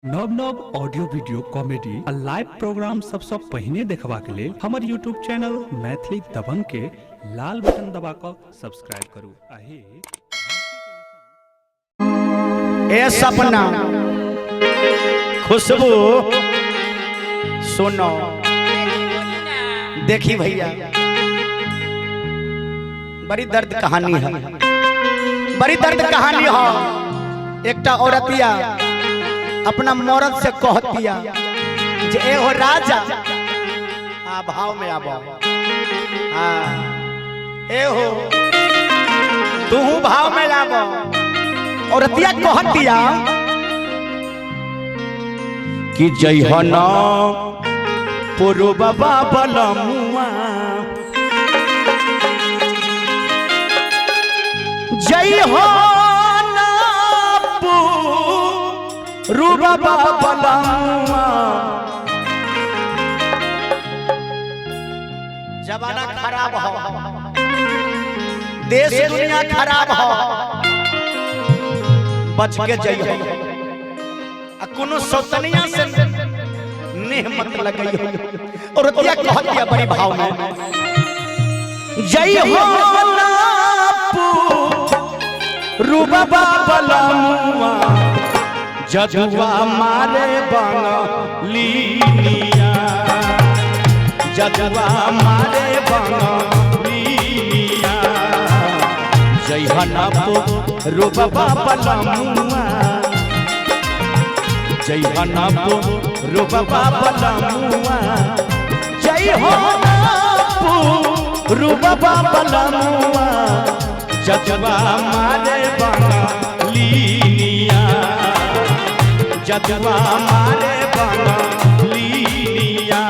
नव नव audio video comedy आ लाइव प्रोग्राम सबसे पहले देखबा के लिए हमारे यूट्यूब चैनल मैथिली दबंग के लाल बटन दबा कर सब्सक्राइब करू। ए सपना खुशबू सुनो देखी भैया बड़ी दर्द कहानी है, बड़ी दर्द कहानी है। एक औरतिया अपना मर्द से कहतिया जे ए हो राजा हाँ भाव में आबो हाँ ए हो तू भाव में आबो। औरतिया कहतिया कि जय हो ना पुरु बाबा बलमुआ जय हो रूबा बलमुआ। जमाना खराब हो, देश दुनिया खराब हो, बच के जाइए कोनो सौतनिया से नेह मत लगाइए। और रतिया कहतिया बड़ी भाव में जय हो रूबा बलमुआ जजुआ मारे बंगलिया जजुआ मारे बंगलिया जय हनपो रूबा बलमुआ जय हनपो रूबा बलमुआ जय हनपो रूबा बलमुआ जजुआ मारे बंगलिया जजुआ मारे बंगलिया।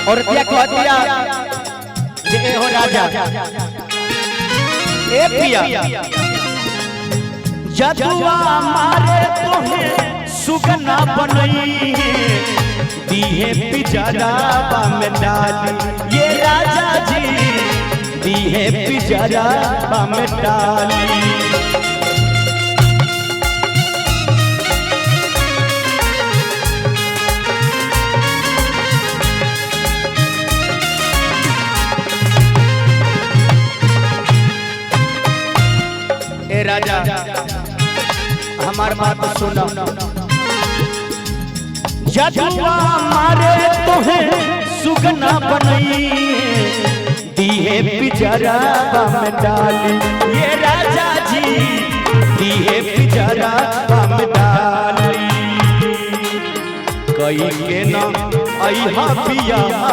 और क्या कह दिया जे ए हो राजा ए पिया जजुआ मारे तोहे सुगना बनई दीहे पिजरावा में डाली ये राजा जी दीहे पिजरावा में डाली। राजा हमार बात सुनो जजुआ मारे तोहे सुगना बनई दीहे पिजरावा में डाली ये राजा जी दीहे पिजरावा में डाली। कई के ना अइहा पियावा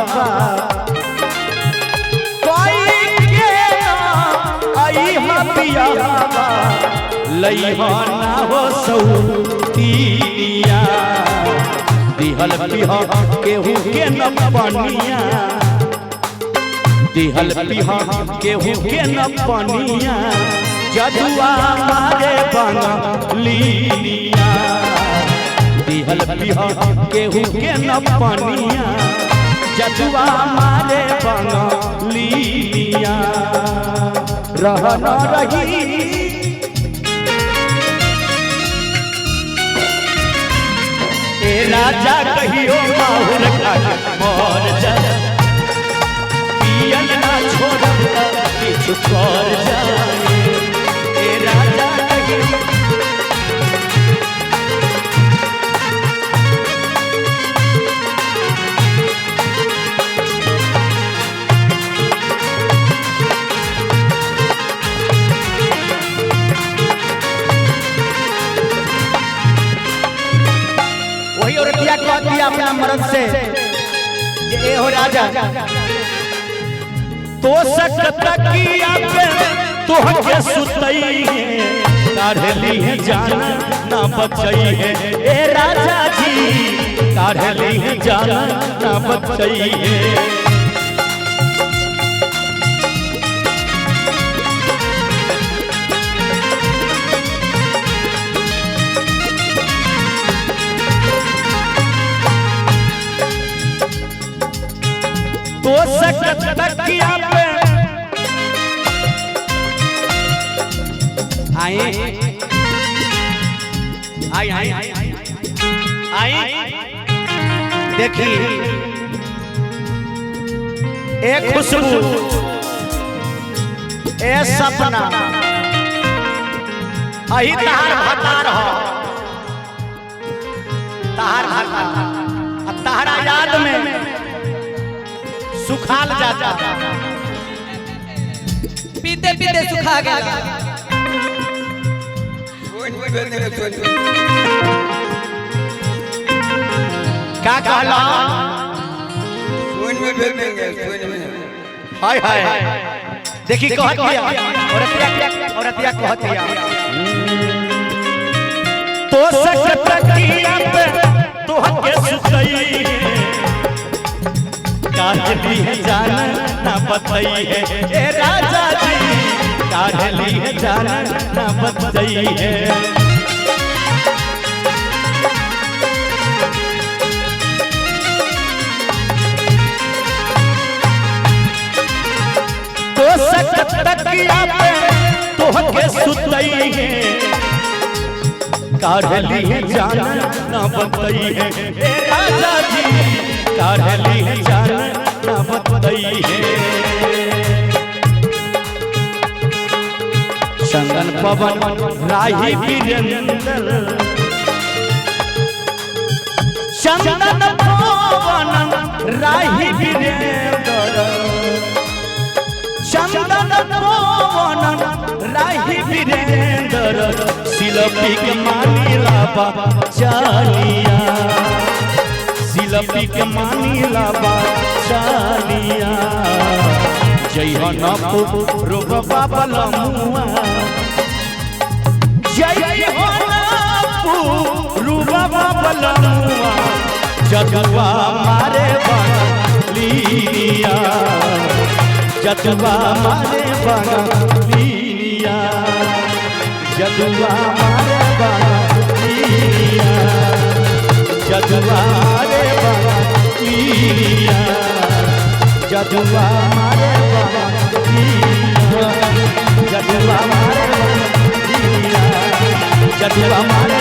पियावा लइहा ना हो सौतिया दिहल पिहा केहू के न पनिया दिहल पिहा केहू के न पनिया जजुआ मारे बंगलिया दिहल पिहा केहू के न पनिया जजुआ मारे बंगलिया। रहना रही ए राजा कहियो माहुर खाके मर जा पियन ना छोड़ब किछु कर जाए ए राजा कहियो दिया अपना मर्द से जे ए हो राजा तो सकता किया पे तोहके सुतई है काढ़ली है जाना ना बचई है ए राजा जी काढ़ली है जाना ना बचई है तो तकिया पे आए आई आई आई देखी एक खुशबू ए सपना अही तहार भतार हो तहार भतार तहरा याद में सुखाल जाता पीते पीते सुखा गया क्या कहला हाय हाय देखी कहत दिया औरतिया कहत दिया तो तकिया पे तोहके सुतई काढ़ली है जाना ना बतई है ए राजा जी काढ़ली है जाना ना बतई है तो तकिया पे तोहके सुतई है काढ़ली है जाना ना बतई है ए राजा जी काढ़ली है जाना ना बतई है चंदन पवन राही वीरेंद्र चंदन पवन राही वीरेंद्र चंदन पवन राही वीरेंद्र शिल्पी के मानीला चालिया शिल्पी के मानीला चालिया जय हो रूप बाबलमुआ जय हो रूप बाबलमुआ जदुआ मारे बलिया जदुआ मारे बलिया जदुआ मारे बलिया जदुआ मारे बलिया जदुआ मारे बलिया जदुआ मारे बलिया जदुआ मारे